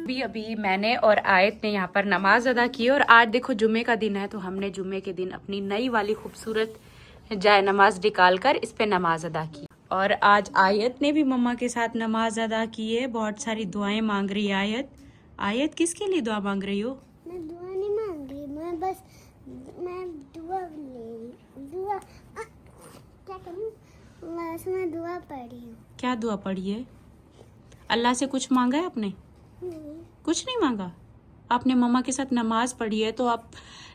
अभी मैंने और आयत ने यहाँ पर नमाज अदा की और आज देखो जुम्मे का दिन है, तो हमने जुम्मे के दिन अपनी नई वाली खूबसूरत जाए नमाज निकाल कर इस पे नमाज अदा की। और आज आयत ने भी मम्मा के साथ नमाज अदा की है। बहुत सारी दुआएं मांग रही है आयत। आयत किसके लिए दुआ मांग रही हो? मैं दुआ नहीं मांग रही, मैं दुआ ले दुआ क्या करूं, बस मैं दुआ पढ़ी हूँ। क्या दुआ पढ़ी है? अल्लाह से कुछ मांगा है आपने? कुछ नहीं मांगा। आपने मम्मा के साथ नमाज पढ़ी है, तो आप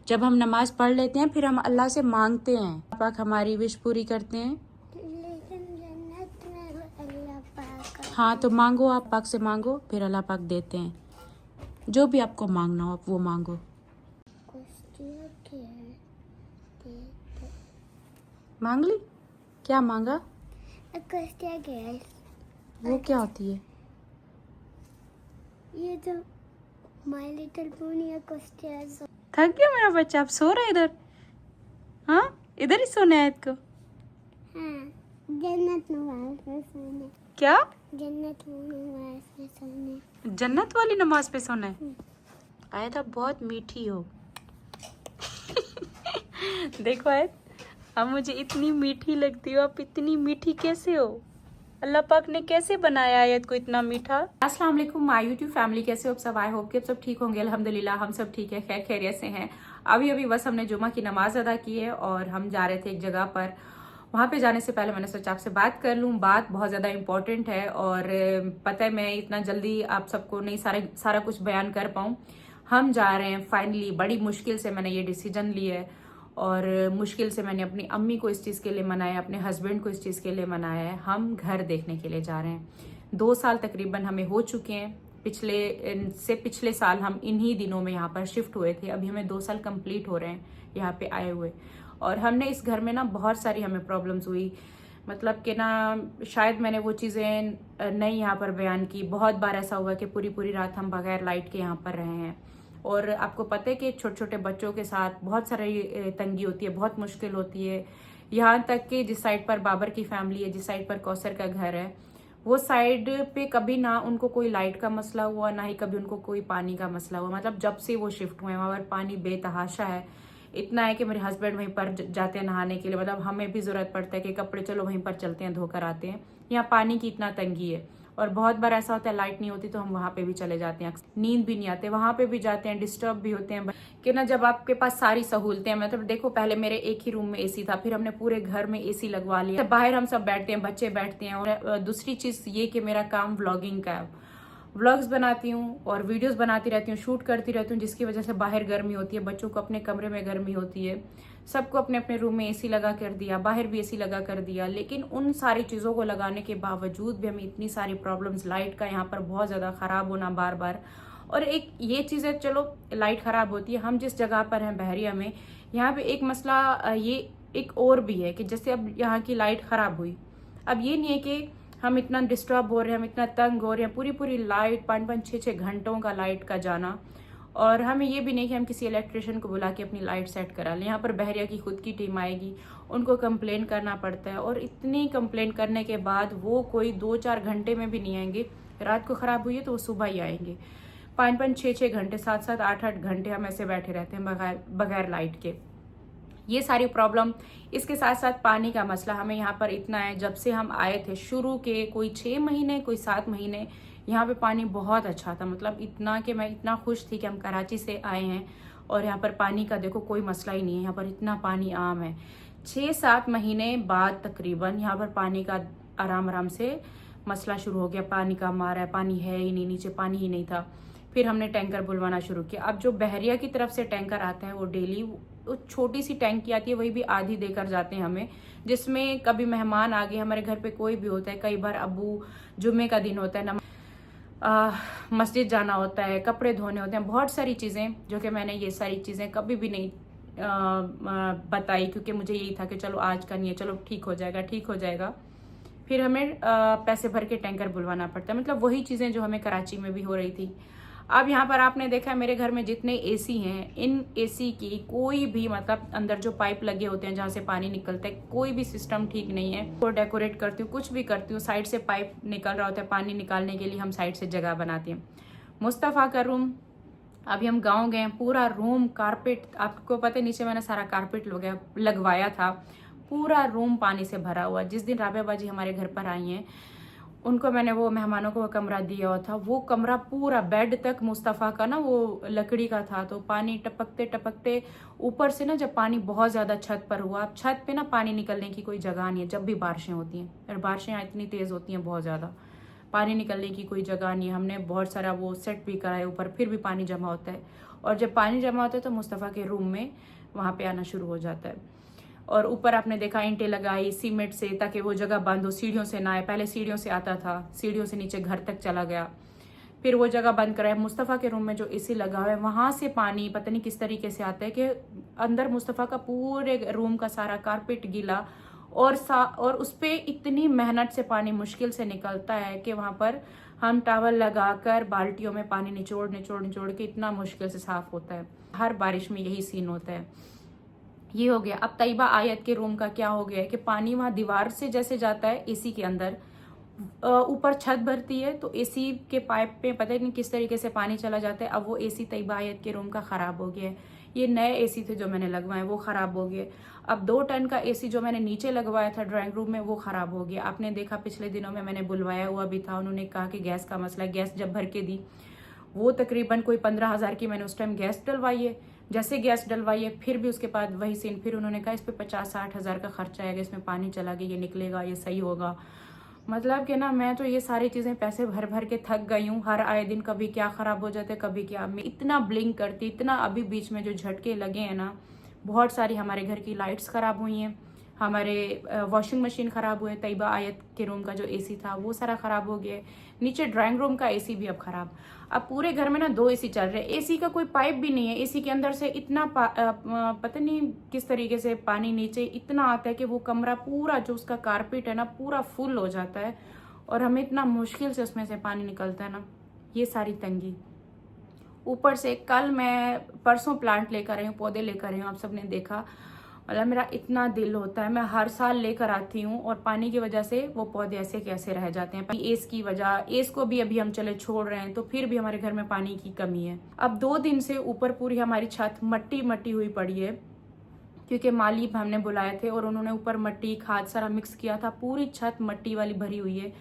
जब हम नमाज पढ़ लेते हैं फिर हम अल्लाह से मांगते हैं, पाक हमारी विश पूरी करते हैं। लेकिन जन्नत में अल्लाह पाक। हाँ तो मांगो, आप पाक से मांगो, फिर अल्लाह पाक देते हैं। जो भी आपको मांगना हो आप वो मांगो। मांग ली? क्या मांगा? वो क्या होती है? ये जो माय लिटिल पोनी क्वेश्चन। थक गया मेरा बच्चा, अब सो रहा है इधर? हाँ इधर ही सोना है इसको। हाँ, जन्नत नमाज में सोने। क्या? जन्नत नमाज में सोने। जन्नत वाली नमाज पे सोना है? आयत आप बहुत मीठी हो। देखो आयत, अब मुझे इतनी मीठी लगती हो, आप इतनी मीठी कैसे हो? अल्लाह पाक ने कैसे बनाया आयत को इतना मीठा? अस्सलाम वालेकुम माय यूट्यूब फैमिली, कैसे हो आप सब? आई होप कि आप सब ठीक होंगे। अल्हम्दुलिल्लाह हम सब ठीक है, खैर खैरियत से हैं। अभी बस हमने जुमा की नमाज अदा की है और हम जा रहे थे एक जगह पर। वहाँ पे जाने से पहले मैंने सोचा आपसे बात कर लूँ। बात बहुत ज़्यादा इंपॉर्टेंट है और पता है मैं इतना जल्दी आप सबको नहीं सारा कुछ बयान कर पाऊँ। हम जा रहे हैं फाइनली, बड़ी मुश्किल से मैंने ये डिसीजन लिया है और मुश्किल से मैंने अपनी अम्मी को इस चीज़ के लिए मनाया, अपने हस्बैंड को इस चीज़ के लिए मनाया है। हम घर देखने के लिए जा रहे हैं। 2 साल तकरीबन हमें हो चुके हैं। पिछले साल हम इन्हीं दिनों में यहाँ पर शिफ्ट हुए थे। अभी हमें 2 साल कंप्लीट हो रहे हैं यहाँ पे आए हुए। और हमने इस घर में ना बहुत सारी हमें प्रॉब्लम्स हुई, मतलब कि ना शायद मैंने वो चीज़ें नहीं यहाँ पर बयान की। बहुत बार ऐसा हुआ कि पूरी पूरी रात हम बगैर लाइट के यहाँ पर रहे हैं। और आपको पता है कि छोटे छोटे बच्चों के साथ बहुत सारी तंगी होती है, बहुत मुश्किल होती है। यहाँ तक कि जिस साइड पर बाबर की फैमिली है, जिस साइड पर कौसर का घर है, वो साइड पे कभी ना उनको कोई लाइट का मसला हुआ, ना ही कभी उनको कोई पानी का मसला हुआ। मतलब जब से वो शिफ्ट हुए वहाँ पर पानी बेतहाशा है। इतना है कि मेरे हस्बैंड वहीं पर जाते हैं नहाने के लिए, मतलब हमें भी जरूरत पड़ता है कि कपड़े चलो वहीं पर चलते हैं धोकर आते हैं। यहाँ पानी की इतना तंगी है और बहुत बार ऐसा होता है लाइट नहीं होती तो हम वहाँ पे भी चले जाते हैं। नींद भी नहीं आते, वहाँ पे भी जाते हैं, डिस्टर्ब भी होते हैं कि ना जब आपके पास सारी सहूलतें हैं। मतलब देखो पहले मेरे एक ही रूम में एसी था, फिर हमने पूरे घर में एसी लगवा लिया। बाहर हम सब बैठते हैं, बच्चे बैठते हैं। और दूसरी चीज ये कि मेरा काम व्लॉगिंग का है, व्लॉग्स बनाती हूँ और वीडियोस बनाती रहती हूँ, शूट करती रहती हूँ, जिसकी वजह से बाहर गर्मी होती है, बच्चों को अपने कमरे में गर्मी होती है, सबको अपने अपने रूम में एसी लगा कर दिया, बाहर भी एसी लगा कर दिया। लेकिन उन सारी चीज़ों को लगाने के बावजूद भी हमें इतनी सारी प्रॉब्लम्स, लाइट का यहाँ पर बहुत ज़्यादा ख़राब होना बार बार। और एक ये चीज़ है, चलो लाइट ख़राब होती है, हम जिस जगह पर हैं बहरिया में, यहाँ पे एक मसला ये एक और भी है कि जैसे अब यहाँ की लाइट ख़राब हुई, अब ये नहीं है कि हम इतना डिस्टर्ब हो रहे हैं, हम इतना तंग हो रहे हैं, पूरी पूरी लाइट 5-5, 6-6 घंटों का लाइट का जाना। और हमें ये भी नहीं कि हम किसी इलेक्ट्रिशियन को बुला के अपनी लाइट सेट करा लें। यहाँ पर बहरिया की खुद की टीम आएगी, उनको कंप्लेन करना पड़ता है और इतनी कंप्लेन करने के बाद वो कोई 2-4 घंटे में भी नहीं आएंगे। रात को ख़राब हुई है तो वो सुबह ही आएंगे। 5-5, 6-6 घंटे, 7-7, 8-8 घंटे हम ऐसे बैठे रहते हैं बगैर लाइट के। ये सारी प्रॉब्लम, इसके साथ साथ पानी का मसला हमें यहाँ पर इतना है। जब से हम आए थे शुरू के कोई 6 महीने, कोई 7 महीने, यहाँ पे पानी बहुत अच्छा था। मतलब इतना कि मैं इतना खुश थी कि हम कराची से आए हैं और यहाँ पर पानी का देखो कोई मसला ही नहीं है। यहाँ पर इतना पानी आम है। 6-7 महीने बाद तकरीबन यहाँ पर पानी का आराम से मसला शुरू हो गया। पानी का मारा है, पानी है ही नहीं, नीचे पानी ही नहीं था। फिर हमने टैंकर बुलवाना शुरू किया। अब जो बहरिया की तरफ से टैंकर आता है वो डेली, वो छोटी सी टैंकी आती है, वही भी आधी देकर जाते हैं हमें, जिसमें कभी मेहमान आ गए, हमारे घर पे कोई भी होता है, कई बार अबू, जुम्मे का दिन होता है, मस्जिद जाना होता है, कपड़े धोने होते हैं, बहुत सारी चीज़ें, जो कि मैंने ये सारी चीज़ें कभी भी नहीं बताई, क्योंकि मुझे यही था कि चलो आज का नहीं है, चलो ठीक हो जाएगा। फिर हमें पैसे भर के टैंकर बुलवाना पड़ता है। मतलब वही चीज़ें जो हमें कराची में भी हो रही थी। अब यहाँ पर आपने देखा है मेरे घर में जितने एसी हैं, इन एसी की कोई भी, मतलब अंदर जो पाइप लगे होते हैं जहाँ से पानी निकलता है, कोई भी सिस्टम ठीक नहीं है। वो डेकोरेट करती हूँ, कुछ भी करती हूँ, साइड से पाइप निकल रहा होता है, पानी निकालने के लिए हम साइड से जगह बनाते हैं, मुस्तफ़ा का रूम, अभी हम गांव गए, पूरा रूम कारपेट, आपको पता है नीचे मैंने सारा कारपेट लगवाया था, पूरा रूम पानी से भरा हुआ। जिस दिन राबिया बाजी हमारे घर पर आई हैं, उनको मैंने वो मेहमानों को वो कमरा दिया हुआ था, वो कमरा पूरा बेड तक मुस्तफ़ा का ना वो लकड़ी का था, तो पानी टपकते टपकते ऊपर से ना जब पानी बहुत ज़्यादा छत पर हुआ, अब छत पे ना पानी निकलने की कोई जगह नहीं है जब भी बारिशें होती हैं, और बारिशें इतनी तेज़ होती हैं, बहुत ज़्यादा पानी निकलने की कोई जगह नहीं है। हमने बहुत सारा वो सेट भी कराया ऊपर, फिर भी पानी जमा होता है, और जब पानी जमा होता है तो मुस्तफ़ा के रूम में वहाँ पे आना शुरू हो जाता है। और ऊपर आपने देखा ईंटें लगाई सीमेंट से, ताकि वो जगह बंद हो, सीढ़ियों से ना आए। पहले सीढ़ियों से आता था, सीढ़ियों से नीचे घर तक चला गया, फिर वो जगह बंद कराया। मुस्तफ़ा के रूम में जो एसी लगा हुआ है वहां से पानी पता नहीं किस तरीके से आता है कि अंदर मुस्तफ़ा का पूरे रूम का सारा कारपेट गीला, और उस पे इतनी मेहनत से पानी मुश्किल से निकलता है कि वहां पर हम टॉवल लगाकर बाल्टियों में पानी निचोड़ निचोड़ निचोड़ के इतना मुश्किल से साफ होता है। हर बारिश में यही सीन होता है। ये हो गया। अब तैयबा आयत के रूम का क्या हो गया है कि पानी वहां दीवार से जैसे जाता है एसी के अंदर, ऊपर छत भरती है तो एसी के पाइप पे पता नहीं किस तरीके से पानी चला जाता है। अब वो एसी तैयबा आयत के रूम का खराब हो गया है। ये नए एसी थे जो मैंने लगवाए, वो खराब हो गए। अब 2 टन का एसी जो मैंने नीचे लगवाया था ड्राइंग रूम में, वो खराब हो गया। आपने देखा पिछले दिनों में मैंने बुलवाया हुआ भी था, उन्होंने कहा कि गैस का मसला है। गैस जब भर के दी, वो तकरीबन कोई 15,000 की मैंने उस टाइम गैस डलवाई है। जैसे गैस डलवाई है फिर भी उसके बाद वही सीन, फिर उन्होंने कहा इस पे 50-60 हज़ार का खर्चा आएगा, इसमें पानी चला गया, ये निकलेगा, ये सही होगा। मतलब कि ना मैं तो ये सारी चीज़ें पैसे भर भर के थक गई हूँ। हर आए दिन कभी क्या ख़राब हो जाते, कभी क्या। मैं इतना ब्लिंक करती, इतना अभी बीच में जो झटके लगे हैं ना, बहुत सारी हमारे घर की लाइट्स ख़राब हुई हैं, हमारे वॉशिंग मशीन ख़राब हुए, तैयबा आयत के रूम का जो एसी था वो सारा ख़राब हो गया, नीचे ड्राइंग रूम का एसी भी अब ख़राब। अब पूरे घर में ना 2 एसी चल रहे हैं। एसी का कोई पाइप भी नहीं है, एसी के अंदर से इतना पता नहीं किस तरीके से पानी नीचे इतना आता है कि वो कमरा पूरा जो उसका कारपेट है ना पूरा फुल हो जाता है, और हमें इतना मुश्किल से उसमें से पानी निकलता है ना। ये सारी तंगी ऊपर से। कल मैं परसों प्लांट लेकर आई हूँ, पौधे लेकर आई हूँ, आप सबने देखा। मतलब मेरा इतना दिल होता है, मैं हर साल लेकर आती हूँ और पानी की वजह से वो पौधे ऐसे कैसे रह जाते हैं। एस की वजह, एस को भी अभी हम चले छोड़ रहे हैं तो फिर भी हमारे घर में पानी की कमी है। अब 2 दिन से ऊपर पूरी हमारी छत मट्टी मट्टी हुई पड़ी है, क्योंकि माली हमने बुलाए थे और उन्होंने ऊपर मट्टी खाद सारा मिक्स किया था, पूरी छत मट्टी वाली भरी हुई है।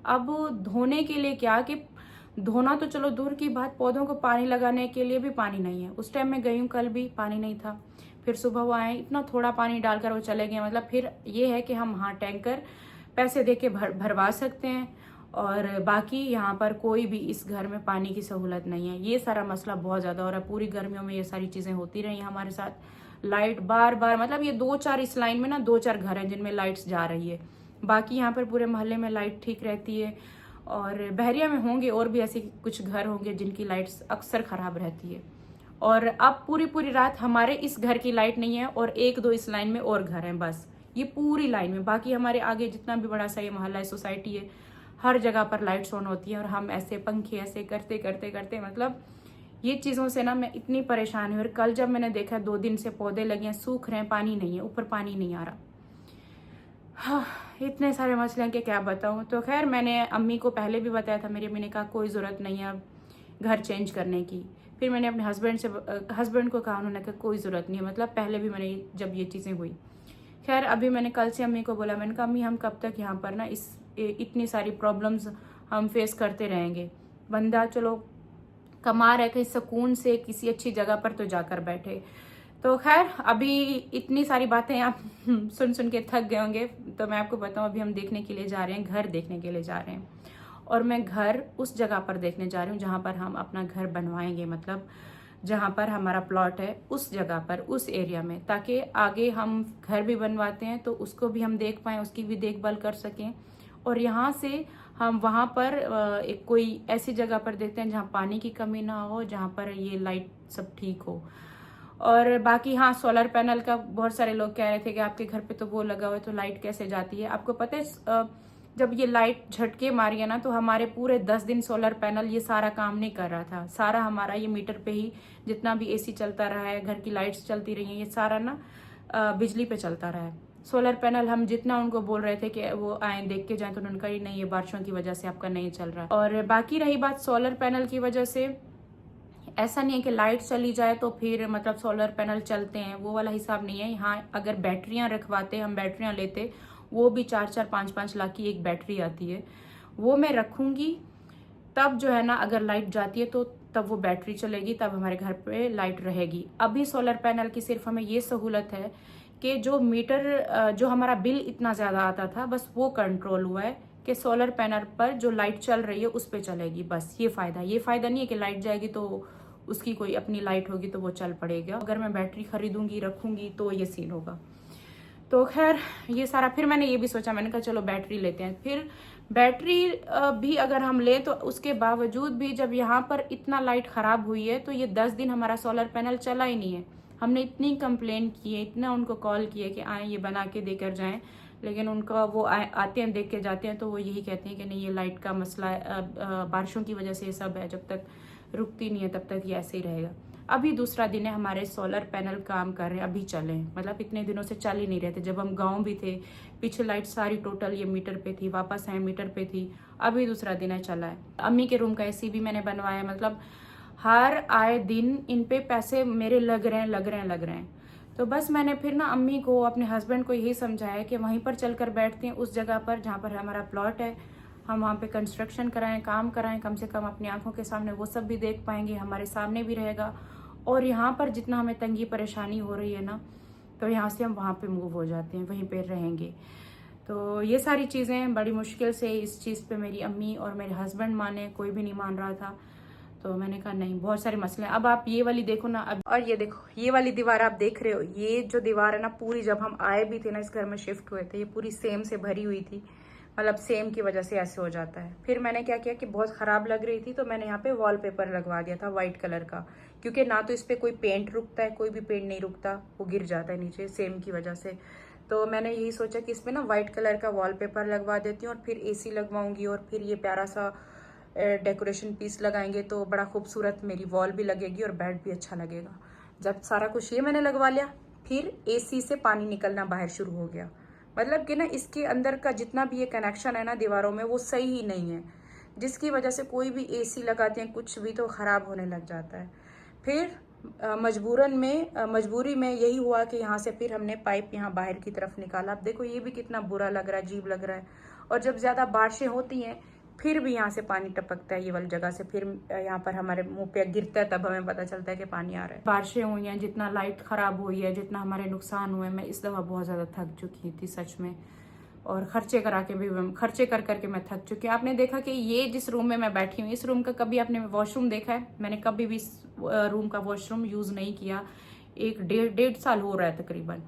अब धोने के लिए क्या कि धोना तो चलो दूर की बात, पौधों को पानी लगाने के लिए भी पानी नहीं है। उस टाइम मैं गई हूँ, कल भी पानी नहीं था। फिर सुबह वो आए, इतना थोड़ा पानी डालकर वो चले गए। मतलब फिर ये है कि हम हाँ टैंकर पैसे दे के भरवा सकते हैं, और बाकी यहाँ पर कोई भी इस घर में पानी की सहूलत नहीं है। ये सारा मसला बहुत ज़्यादा हो रहा है। पूरी गर्मियों में ये सारी चीज़ें होती रही हमारे साथ। लाइट बार बार, मतलब ये 2-4 इस लाइन में ना 2-4 घर हैं जिनमें लाइट्स जा रही है, बाकी यहाँ पर पूरे मोहल्ले में लाइट ठीक रहती है। और बहरिया में होंगे और भी ऐसे कुछ घर होंगे जिनकी लाइट्स अक्सर ख़राब रहती है। और अब पूरी रात हमारे इस घर की लाइट नहीं है, और 1-2 इस लाइन में और घर हैं, बस ये पूरी लाइन में। बाकी हमारे आगे जितना भी बड़ा सा ये मोहल्ला है, सोसाइटी है, हर जगह पर लाइट्स ऑन होती है। और हम ऐसे पंखे ऐसे करते करते करते, मतलब ये चीज़ों से ना मैं इतनी परेशान हुई। और कल जब मैंने देखा 2 दिन से पौधे लगे हैं, सूख रहे हैं, पानी नहीं है, ऊपर पानी नहीं आ रहा। हाँ, इतने सारे मसले हैं कि क्या बताऊँ। तो खैर मैंने अम्मी को पहले भी बताया था, मेरी अम्मी ने कहा कोई ज़रूरत नहीं है अब घर चेंज करने की। फिर मैंने अपने हस्बैंड को कहा, उन्होंने कहा कोई ज़रूरत नहीं है। मतलब पहले भी मैंने जब ये चीज़ें हुई। खैर अभी मैंने कल से अम्मी को बोला, मैंने कहा अम्मी हम कब तक यहाँ पर ना इतनी सारी प्रॉब्लम्स हम फेस करते रहेंगे। बंदा चलो कमा रहे, कहीं सुकून से किसी अच्छी जगह पर तो जाकर बैठे। तो खैर अभी इतनी सारी बातें आप सुन सुन के थक गए होंगे, तो मैं आपको बताऊं अभी हम देखने के लिए जा रहे हैं, घर देखने के लिए जा रहे हैं। और मैं घर उस जगह पर देखने जा रही हूँ जहाँ पर हम अपना घर बनवाएंगे, मतलब जहाँ पर हमारा प्लॉट है उस जगह पर, उस एरिया में, ताकि आगे हम घर भी बनवाते हैं तो उसको भी हम देख पाएँ, उसकी भी देखभाल कर सकें। और यहाँ से हम वहाँ पर एक कोई ऐसी जगह पर देखते हैं जहाँ पानी की कमी ना हो, जहाँ पर ये लाइट सब ठीक हो। और बाकी हाँ, सोलर पैनल का बहुत सारे लोग कह रहे थे कि आपके घर पे तो वो लगा हुआ है तो लाइट कैसे जाती है। आपको पता है जब ये लाइट झटके मारी है ना, तो हमारे पूरे 10 दिन सोलर पैनल ये सारा काम नहीं कर रहा था। सारा हमारा ये मीटर पे ही जितना भी एसी चलता रहा है, घर की लाइट्स चलती रही हैं, ये सारा ना बिजली पे चलता रहा है। सोलर पैनल हम जितना उनको बोल रहे थे कि वो आए देख के जाएं, तो उन्होंने कहा नहीं, ये बारिशों की वजह से आपका नहीं चल रहा। और बाकी रही बात सोलर पैनल की वजह से, ऐसा नहीं है कि लाइट चली जाए तो फिर मतलब सोलर पैनल चलते हैं, वो वाला हिसाब नहीं है। यहाँ अगर बैटरियां रखवाते, हम बैटरियां लेते, वो भी 4-4, 5-5 लाख की एक बैटरी आती है, वो मैं रखूंगी। तब जो है ना, अगर लाइट जाती है तो तब वो बैटरी चलेगी, तब हमारे घर पे लाइट रहेगी। अभी सोलर पैनल की सिर्फ हमें ये सहूलत है कि जो मीटर, जो हमारा बिल इतना ज्यादा आता था, बस वो कंट्रोल हुआ है कि सोलर पैनल पर जो लाइट चल रही है उस पे चलेगी, बस ये फायदा नहीं है कि लाइट जाएगी तो उसकी कोई अपनी लाइट होगी तो वो चल पड़ेगा। अगर मैं बैटरी खरीदूंगी रखूंगी तो ये सीन होगा। तो खैर ये सारा, फिर मैंने ये भी सोचा, मैंने कहा चलो बैटरी लेते हैं। फिर बैटरी भी अगर हम ले तो उसके बावजूद भी जब यहाँ पर इतना लाइट खराब हुई है तो ये 10 दिन हमारा सोलर पैनल चला ही नहीं है। हमने इतनी कंप्लेन की है, इतना उनको कॉल किए कि आए ये बना के देकर जाएं, लेकिन उनका वो आते हैं देख के जाते हैं तो वो यही कहते हैं कि नहीं, ये लाइट का मसला है, बारिशों की वजह से ये सब है, जब तक रुकती नहीं है तब तक ये ऐसे ही रहेगा। अभी दूसरा दिन है, हमारे सोलर पैनल काम कर रहे हैं, अभी चले, मतलब इतने दिनों से चल ही नहीं रहे थे। जब हम गांव भी थे, पीछे लाइट सारी टोटल ये मीटर पे थी, वापस आए मीटर पे थी, अभी दूसरा दिन है चला है। अम्मी के रूम का एसी भी मैंने बनवाया, मतलब हर आए दिन इन पे पैसे मेरे लग रहे हैं। तो बस मैंने फिर ना अम्मी को, अपने हस्बैंड को यही समझाया कि वहीं पर चलकर बैठते हैं, उस जगह पर जहाँ पर हमारा प्लॉट है, हम वहाँ पे कंस्ट्रक्शन कराएं, काम कराएं, कम से कम अपनी आंखों के सामने वो सब भी देख पाएंगे, हमारे सामने भी रहेगा। और यहाँ पर जितना हमें तंगी परेशानी हो रही है ना, तो यहाँ से हम वहाँ पे मूव हो जाते हैं, वहीं पे रहेंगे। तो ये सारी चीज़ें बड़ी मुश्किल से, इस चीज़ पे मेरी अम्मी और मेरे हस्बैंड माने, कोई भी नहीं मान रहा था। तो मैंने कहा नहीं, बहुत सारे मसले हैं। अब आप ये वाली देखो ना, अब और ये देखो, ये वाली दीवार आप देख रहे हो, ये जो दीवार है ना पूरी, जब हम आए भी थे ना, इस घर में शिफ्ट हुए थे, ये पूरी सेम से भरी हुई थी, मतलब सेम की वजह से ऐसे हो जाता है। फिर मैंने क्या किया कि बहुत खराब लग रही थी तो मैंने यहाँ पे वॉलपेपर लगवा दिया था व्हाइट कलर का, क्योंकि ना तो इस पे कोई पेंट रुकता है, कोई भी पेंट नहीं रुकता, वो गिर जाता है नीचे सेम की वजह से। तो मैंने यही सोचा कि इसमें ना व्हाइट कलर का वॉलपेपर लगवा देती हूँ, और फिर एसी लगवाऊंगी, और फिर ये प्यारा सा डेकोरेशन पीस लगाएंगे तो बड़ा खूबसूरत मेरी वॉल भी लगेगी और बेड भी अच्छा लगेगा। जब सारा कुछ ये मैंने लगवा लिया, फिर एसी से पानी निकलना बाहर शुरू हो गया, मतलब कि ना इसके अंदर का जितना भी ये कनेक्शन है ना दीवारों में, वो सही ही नहीं है, जिसकी वजह से कोई भी एसी लगाते हैं कुछ भी तो ख़राब होने लग जाता है। फिर मजबूरी में यही हुआ कि यहाँ से फिर हमने पाइप यहाँ बाहर की तरफ निकाला। अब देखो ये भी कितना बुरा लग रहा है, अजीब लग रहा है। और जब ज़्यादा बारिशें होती हैं फिर भी यहाँ से पानी टपकता है, ये वाली जगह से, फिर यहाँ पर हमारे मुंह पे गिरता है, तब हमें पता चलता है कि पानी आ रहा है। बारिशें हुई हैं, जितना लाइट खराब हुई है, जितना हमारे नुकसान हुए, मैं इस दफ़ा बहुत ज़्यादा थक चुकी थी सच में, और खर्चे कर करके मैं थक चुकी हूँ। आपने देखा कि ये जिस रूम में मैं बैठी हूँ, इस रूम का कभी आपने वॉशरूम देखा है? मैंने कभी भी इस रूम का वॉशरूम यूज़ नहीं किया, 1-1.5 साल हो रहा है तकरीबन।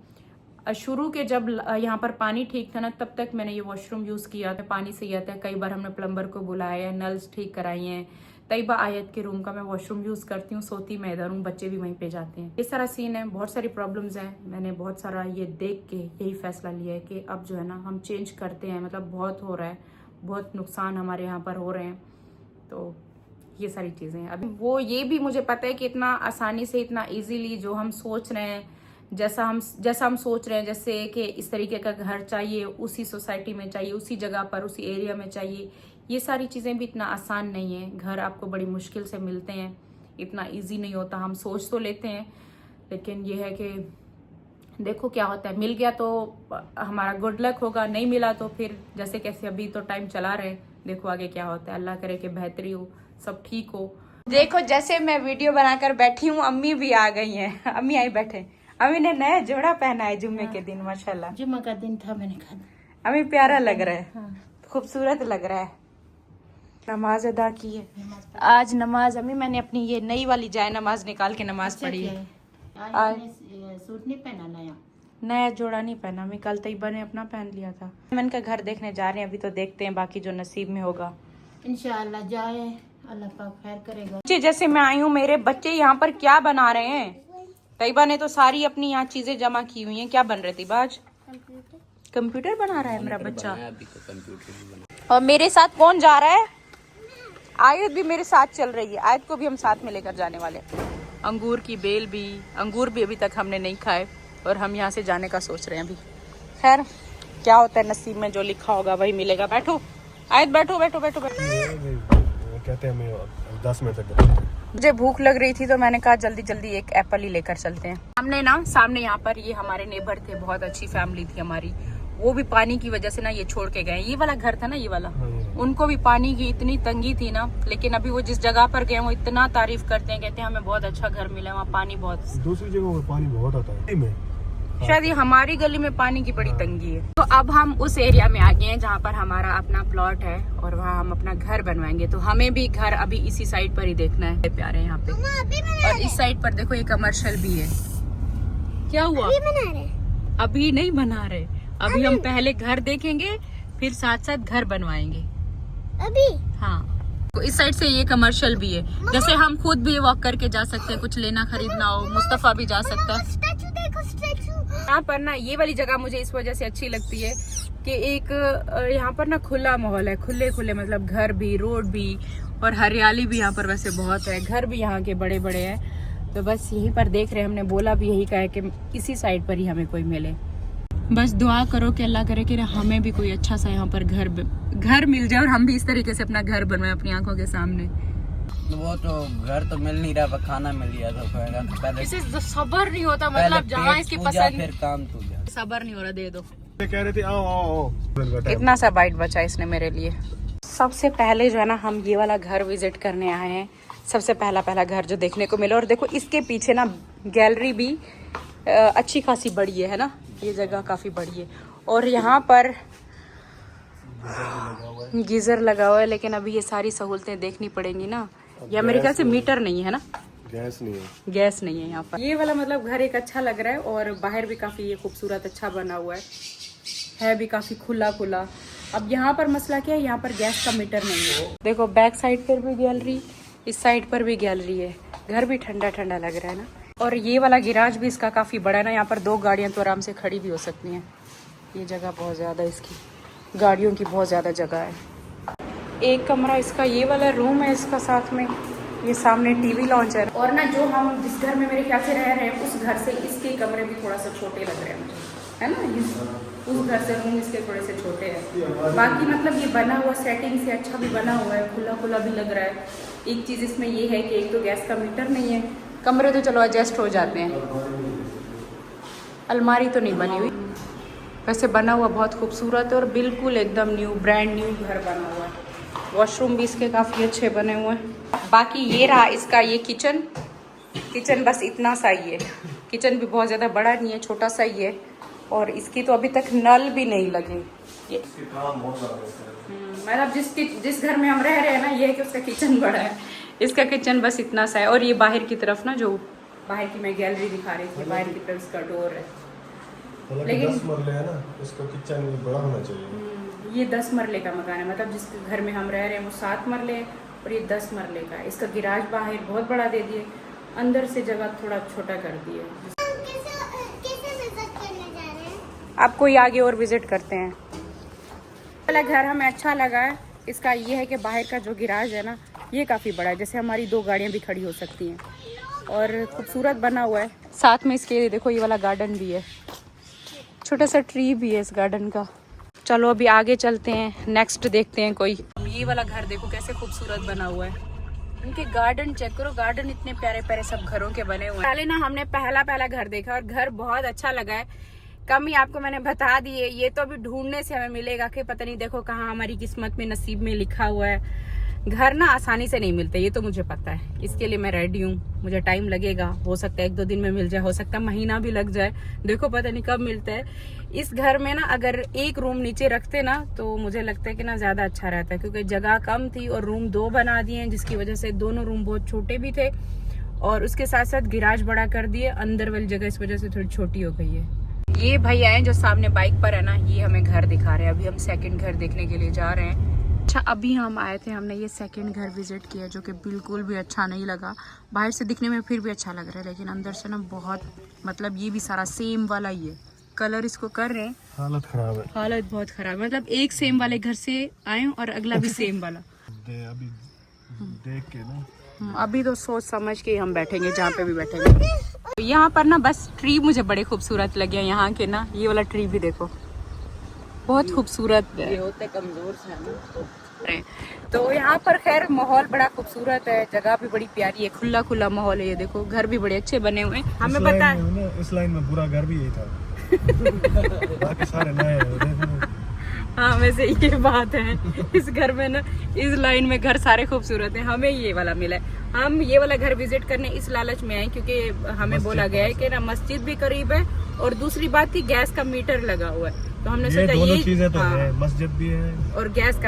शुरू के जब यहाँ पर पानी ठीक था ना, तब तक मैंने ये वॉशरूम यूज़ किया था, पानी सही आता है। कई बार हमने प्लम्बर को बुलाया है, नल्स ठीक कराई हैं। तैयबा आयत के रूम का मैं वॉशरूम यूज़ करती हूँ, सोती मैं इधर हूँ, बच्चे भी वहीं पे जाते हैं। इस तरह सीन है, बहुत सारी प्रॉब्लम्स हैं। मैंने बहुत सारा ये देख के यही फैसला लिया है कि अब जो है ना हम चेंज करते हैं, मतलब बहुत हो रहा है, बहुत नुकसान हमारे यहाँ पर हो रहे हैं। तो ये सारी चीज़ें हैं। अभी वो ये भी मुझे पता है कि इतना आसानी से, इतना ईजीली जो हम सोच रहे हैं, जैसा हम सोच रहे हैं, जैसे कि इस तरीके का घर चाहिए, उसी सोसाइटी में चाहिए, उसी जगह पर, उसी एरिया में चाहिए, ये सारी चीज़ें भी इतना आसान नहीं है। घर आपको बड़ी मुश्किल से मिलते हैं, इतना इजी नहीं होता। हम सोच तो लेते हैं, लेकिन ये है कि देखो क्या होता है। मिल गया तो हमारा गुड लक होगा, नहीं मिला तो फिर जैसे कैसे अभी तो टाइम चला रहे, देखो आगे क्या होता है। अल्लाह करे कि बेहतरी हो, सब ठीक हो। देखो जैसे मैं वीडियो बनाकर बैठी हूँ, अम्मी भी आ गई हैं। अम्मी आई बैठे, अम्मी ने नया जोड़ा पहना है जुम्मे के दिन, माशाल्लाह। जुम्मे का दिन था, मैंने कहा अम्मी प्यारा लग रहा है, हाँ। खूबसूरत लग रहा है। नमाज अदा की है आज। नमाज अम्मी मैंने अपनी ये नई वाली जाए नमाज निकाल के नमाज पढ़ी है। आज सूट नहीं पहना नया जोड़ा नहीं पहना मैं, कल तैयबा ने अपना पहन लिया था। मैंने का घर देखने जा रहे हैं, अभी तो देखते हैं, बाकी जो नसीब में होगा इंशाअल्लाह जाए, अल्लाह पाक खैर करेगा। जैसे मैं आई हूँ, मेरे बच्चे यहाँ पर क्या बना रहे हैं? तैयबा ने तो सारी अपनी यहाँ चीजें जमा की हुई हैं। क्या बन रही थी बाज? कंप्यूटर बना रहा है मेरा बच्चा। और मेरे साथ कौन जा रहा है? आयत भी मेरे साथ चल रही है। आयत को भी हम साथ में लेकर जाने वाले। अंगूर की बेल भी, अंगूर भी अभी तक हमने नहीं खाए, और हम यहाँ से जाने का सोच रहे हैं। अभी खैर क्या होता है, नसीब में जो लिखा होगा वही मिलेगा। बैठो आयत, बैठो बैठो बैठो बैठो। कहते हैं हमें 10 मिनट तक बैठे। मुझे भूख लग रही थी तो मैंने कहा जल्दी जल्दी एक एप्पल ही लेकर चलते हैं। हमने ना सामने यहाँ पर, ये हमारे नेबर थे, बहुत अच्छी फैमिली थी हमारी, वो भी पानी की वजह से ना ये छोड़ के गए। ये वाला घर था ना, ये वाला, उनको भी पानी की इतनी तंगी थी ना, लेकिन अभी वो जिस जगह पर गए वो इतना तारीफ करते हैं, कहते हैं हमें बहुत अच्छा घर मिला, वहाँ पानी बहुत। दूसरी जगह पर पानी बहुत आता है, शायद ये हमारी गली में पानी की बड़ी तंगी है। तो अब हम उस एरिया में आ गए हैं जहाँ पर हमारा अपना प्लॉट है और वहाँ हम अपना घर बनवाएंगे। तो हमें भी घर अभी इसी साइड पर ही देखना है प्यारे यहाँ पे। और इस साइड पर देखो ये कमर्शियल भी है। क्या हुआ? अभी नहीं बना रहे, अभी हम पहले घर देखेंगे फिर साथ साथ घर बनवाएंगे अभी। हाँ, तो इस साइड से ये कमर्शियल भी है, जैसे हम खुद भी वॉक करके जा सकते हैं, कुछ लेना खरीदना हो, मुस्तफा भी जा सकता है। यहाँ पर ना ये वाली जगह मुझे इस वजह से अच्छी लगती है कि एक यहाँ पर ना खुला माहौल है, खुले खुले मतलब घर भी, रोड भी, और हरियाली भी यहाँ पर वैसे बहुत है, घर भी यहाँ के बड़े बड़े हैं। तो बस यहीं पर देख रहे हैं, हमने बोला भी यही कहा है कि इसी साइड पर ही हमें कोई मिले। बस दुआ करो कि अल्लाह करे कि हमें भी कोई अच्छा सा यहाँ पर घर मिल जाए और हम भी इस तरीके से अपना घर बनवाए अपनी आंखों के सामने। वो तो घर तो मिल नहीं रहा, पर खाना मिल गया तो पहले इसे सबर नहीं होता, मतलब जहाँ इसकी पसंद, फिर काम तो सबर नहीं हो रहा, दे दो। कह रहे थे आओ आओ आओ। इतना सा बाइट बचा इसने मेरे लिए। सबसे पहले जो है ना हम ये वाला घर विजिट करने आए हैं, सबसे पहला घर जो देखने को मिला। और देखो इसके पीछे ना गैलरी भी अच्छी खासी बड़ी है ना, ये जगह काफी बड़ी है। और यहाँ पर गीजर लगा हुआ है, लेकिन अभी ये सारी सहूलतें देखनी पड़ेंगी ना। या मेरे ख्याल से मीटर नहीं है ना, गैस नहीं है, गैस नहीं है यहाँ पर। ये वाला मतलब घर एक अच्छा लग रहा है और बाहर भी काफी ये खूबसूरत अच्छा बना हुआ है भी काफी खुला खुला। अब यहाँ पर मसला क्या है, यहाँ पर गैस का मीटर नहीं है। देखो बैक साइड पर भी गैलरी, इस साइड पर भी गैलरी है, घर भी ठंडा ठंडा लग रहा है ना। और ये वाला गिराज भी इसका काफी बड़ा है ना, यहाँ पर 2 गाड़ियां तो आराम से खड़ी भी हो सकती हैं। ये जगह बहुत ज्यादा, इसकी गाड़ियों की बहुत ज्यादा जगह है। एक कमरा इसका ये वाला रूम है, इसका साथ में ये सामने टीवी लॉन्च है। और ना जो हम जिस घर में मेरे ख्याल से रह रहे हैं उस घर से इसके कमरे भी थोड़ा सा छोटे लग रहे हैं मुझे, है ना। उस घर से रूम इसके थोड़े से छोटे हैं। बाकी मतलब ये बना हुआ सेटिंग से अच्छा भी बना हुआ है, खुला खुला भी लग रहा है। एक चीज़ इसमें ये है कि एक तो गैस का मीटर नहीं है, कमरे तो चलो एडजस्ट हो जाते हैं, अलमारी तो नहीं बनी हुई। वैसे बना हुआ बहुत खूबसूरत है और बिल्कुल एकदम न्यू, ब्रांड न्यू घर बना हुआ है। वॉशरूम भी इसके काफ़ी अच्छे बने हुए हैं। बाकी ये रहा इसका ये किचन बस इतना सा ही है। किचन भी बहुत ज़्यादा बड़ा नहीं है, छोटा सा ही है। और इसकी तो अभी तक नल भी नहीं लगे। ये मतलब जिस घर में हम रह रहे हैं ना, ये है कि उसका किचन बड़ा है, इसका किचन बस इतना सा है। और ये बाहर की तरफ ना, जो बाहर की मैं गैलरी दिखा रही थी, बाहर की तरफ इसका डोर है। लेकिन 10 मरले है ना, इसका किचन बड़ा होना चाहिए। ये 10 मरले का मकान है, मतलब जिस घर में हम रह रहे हैं वो 7 मरले है और ये 10 मरले का है। इसका गिराज बाहर बहुत बड़ा दे दिए, अंदर से जगह थोड़ा छोटा कर दिए। आप कोई आगे और विजिट करते हैं। वाला घर हमें अच्छा लगा है। इसका ये है कि बाहर का जो गिराज है ना, ये काफ़ी बड़ा है, जैसे हमारी 2 गाड़ियाँ भी खड़ी हो सकती हैं। और खूबसूरत बना हुआ है। साथ में इसके देखो ये वाला गार्डन भी है, छोटा सा ट्री भी है इस गार्डन का। चलो अभी आगे चलते हैं, नेक्स्ट देखते हैं कोई। ये वाला घर देखो कैसे खूबसूरत बना हुआ है। उनके गार्डन चेक करो, गार्डन इतने प्यारे प्यारे सब घरों के बने हुए हैं। पहले ना हमने पहला घर देखा और घर बहुत अच्छा लगा है। कमी आपको मैंने बता दी है, ये तो अभी ढूंढने से हमें मिलेगा कि पता नहीं देखो कहाँ हमारी किस्मत में, नसीब में लिखा हुआ है। घर ना आसानी से नहीं मिलते, ये तो मुझे पता है। इसके लिए मैं रेडी हूँ, मुझे टाइम लगेगा, हो सकता है 1-2 दिन में मिल जाए, हो सकता है महीना भी लग जाए, देखो पता नहीं कब मिलता है। इस घर में ना अगर एक रूम नीचे रखते ना तो मुझे लगता है कि ना ज्यादा अच्छा रहता है, क्योंकि जगह कम थी और रूम 2 बना दिए हैं, जिसकी वजह से दोनों रूम बहुत छोटे भी थे और उसके साथ साथ गिराज बड़ा कर दिए। अंदर वाली जगह इस वजह से थोड़ी छोटी हो गई है। ये भैया हैं जो सामने बाइक पर है ना, ये हमें घर दिखा रहे हैं। अभी हम सेकंड घर देखने के लिए जा रहे हैं। अच्छा, अभी हम आए थे, हमने ये सेकंड घर विजिट किया जो कि बिल्कुल भी अच्छा नहीं लगा। बाहर से दिखने में फिर भी अच्छा लग रहा है, लेकिन अंदर से ना बहुत, मतलब ये भी सारा सेम वाला ही है। कलर इसको कर रहे हैं, हालत खराब है, हालत बहुत खराब है। मतलब एक सेम वाले घर से आए और अगला भी सेम वाला। अभी देख के ना, अभी तो सोच समझ के हम बैठेंगे जहाँ पे भी बैठेंगे। तो यहाँ पर ना बस ट्री मुझे बड़े खूबसूरत लगे यहाँ के ना। ये वाला ट्री भी देखो, बहुत खूबसूरत है। ये होते कमजोर से है ना। तो यहाँ पर खैर माहौल बड़ा खूबसूरत है, जगह भी बड़ी प्यारी है, खुला खुला माहौल है। ये देखो घर भी बड़े अच्छे बने हुए हैं। हमें पता है इस लाइन में पूरा घर भी यही था। बाकी सारे नए हैं। हाँ वैसे ये बात है, इस घर में ना, इस लाइन में घर सारे खूबसूरत हैं। हमें ये वाला मिला है, हम ये वाला घर विजिट करने इस लालच में आए क्योंकि हमें बोला गया है कि ना मस्जिद भी करीब है और दूसरी बात की गैस का मीटर लगा हुआ है। तो हमने सोचा ये चीजें तो हाँ, है, मस्जिद भी है और गैस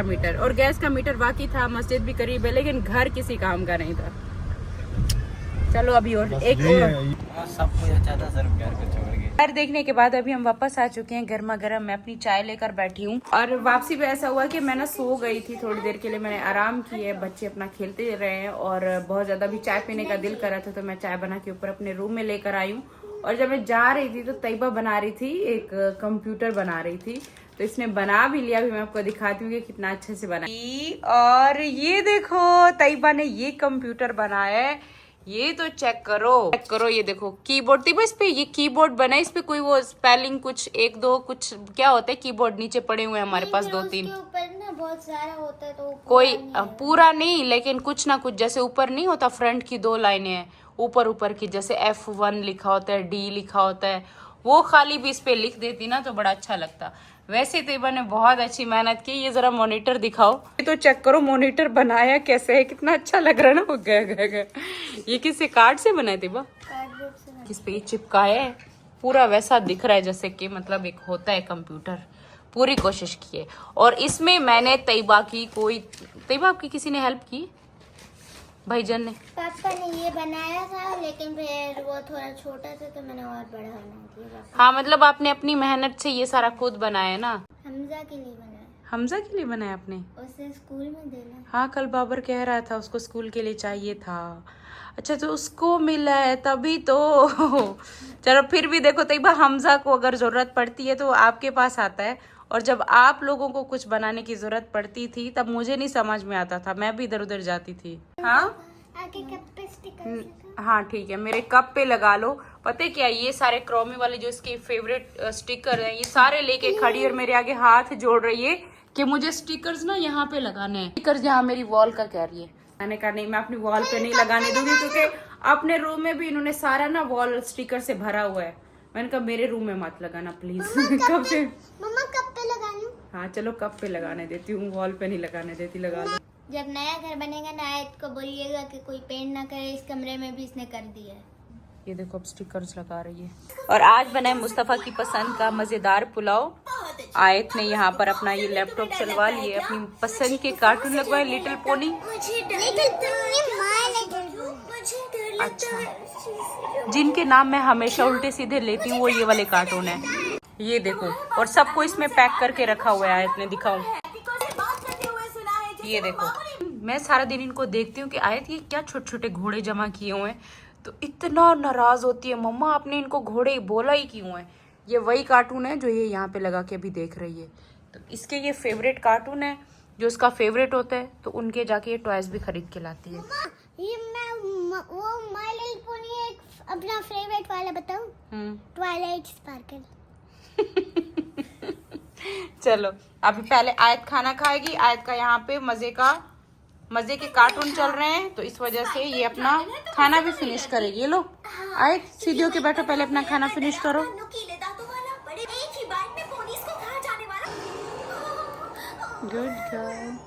का मीटर बाकी था, मस्जिद भी करीब है, लेकिन घर किसी काम का नहीं था। चलो अभी और एक और सब कुछ अच्छा था सर, घर को छोड़ के। घर देखने के बाद अभी हम वापस आ चुके हैं गर्मा गर्म। मैं अपनी चाय लेकर बैठी हूँ और वापसी पे ऐसा हुआ कि मैं ना सो गई थी थोड़ी देर के लिए, मैंने आराम किया, बच्चे अपना खेलते रहे हैं और बहुत ज्यादा भी चाय पीने का दिल कर रहा था, तो मैं चाय बना के ऊपर अपने रूम में लेकर आई हूँ। और जब मैं जा रही थी तो तैयबा बना रही थी, एक कंप्यूटर बना रही थी, तो इसने बना भी लिया। अभी मैं आपको दिखाती हूँ कि कितना अच्छे से बना। और ये देखो तैयबा ने ये कंप्यूटर बनाया है, ये तो चेक करो, ये देखो कीबोर्ड थी इस पे, ये कीबोर्ड बना है, इस पे कोई वो स्पेलिंग कुछ एक दो कुछ क्या होता है, कीबोर्ड नीचे पड़े हुए हैं हमारे पास 2-3, ऊपर ना बहुत सारा होता है तो कोई पूरा नहीं लेकिन कुछ ना कुछ, जैसे ऊपर नहीं होता फ्रंट की 2 लाइनें हैं ऊपर की, जैसे F1 लिखा होता है, D लिखा होता है, वो खाली भी इस पे लिख देती ना तो बड़ा अच्छा लगता। वैसे तैयबा ने बहुत अच्छी मेहनत की। ये जरा मॉनिटर दिखाओ, ये तो चेक करो मॉनिटर बनाया कैसे है, कितना अच्छा लग रहा है ना। वो गया ये किससे कार्ड से बनाए तैयबा, किस पे चिपकाया है, पूरा वैसा दिख रहा है जैसे कि मतलब एक होता है कंप्यूटर। पूरी कोशिश की है और इसमें मैंने तैयबा आपकी किसी ने हेल्प की, भाईजान ने? पापा ने ये बनाया था लेकिन फिर वो थोड़ा छोटा था तो मैंने और बड़ा बना दिया। हाँ मतलब आपने अपनी मेहनत से ये सारा खुद बनाया ना? हमजा के लिए बनाया। हमजा के लिए बनाया आपने? उसे स्कूल में देना। हाँ कल बाबर कह रहा था उसको स्कूल के लिए चाहिए था। अच्छा तो उसको मिला है तभी तो। चलो फिर भी देखो तैयबा, हमजा को अगर जरूरत पड़ती है तो आपके पास आता है, और जब आप लोगों को कुछ बनाने की जरूरत पड़ती थी तब मुझे नहीं समझ में आता था, मैं भी इधर उधर जाती थी। हाँ आगे कप पे स्टिकर। हाँ ठीक है, मेरे कप पे लगा लो। पता है क्या, ये सारे क्रोमी वाले जो इसके फेवरेट स्टिकर हैं, ये सारे लेके खड़ी और मेरे आगे हाथ जोड़ रही है कि मुझे स्टिकर्स ना यहाँ पे लगाने हैं। स्टिकर्स यहाँ मेरी वॉल का कह रही है, मैंने कहा नहीं मैं अपनी वॉल पे नहीं लगाने दूंगी, क्योंकि अपने रूम में भी इन्होंने सारा ना वॉल स्टिकर से भरा हुआ है। मैंने कहा मेरे रूम में मत लगाना प्लीज। कब पे मम्मा कप पे लगा लूं? हाँ चलो कप पे लगाने देती हूँ, वॉल पे नहीं लगाने देती, लगा लो। जब नया घर बनेगा ना आयत को बोलिएगा कि कोई पेंट ना करे, इस कमरे में भी इसने कर दिया है। ये देखो अब स्टिकर्स लगा रही है। और आज बनाए मुस्तफा की पसंद का मजेदार पुलाव। आयत ने यहाँ पर अपना ये लैपटॉप चलवा लिए, अपनी पसंद के कार्टून लगवाए, लिटिल पोनी। अच्छा, जिनके नाम मैं हमेशा उल्टे सीधे लेती हूँ वो ये वाले कार्टून है। ये देखो, और सबको इसमें पैक करके रखा हुआ है आयत ने, दिखाऊं? ये देखो, मैं सारा दिन इनको देखती हूँ कि आयत ये क्या छोटे छोटे घोड़े जमा किए हुए हैं, तो इतना नाराज होती है, मम्मा आपने इनको घोड़े बोला ही क्यों है। ये वही कार्टून है जो ये यहाँ पे लगा के अभी देख रही है, तो इसके ये फेवरेट कार्टून है, जो इसका फेवरेट होता है तो उनके जाके ये टॉयज भी खरीद के लाती है। ये मैं वो माय लिटिल पोनी एक अपना फेवरेट वाला बताऊं? Twilight sparkle. चलो अभी पहले आयत खाना खाएगी। आयत का यहाँ पे मजे के कार्टून चल रहे हैं, तो इस वजह से ये अपना खाना भी फिनिश करेगी। ये लो आयत सीधे होके बैठो, पहले अपना खाना फिनिश करो। Good girl.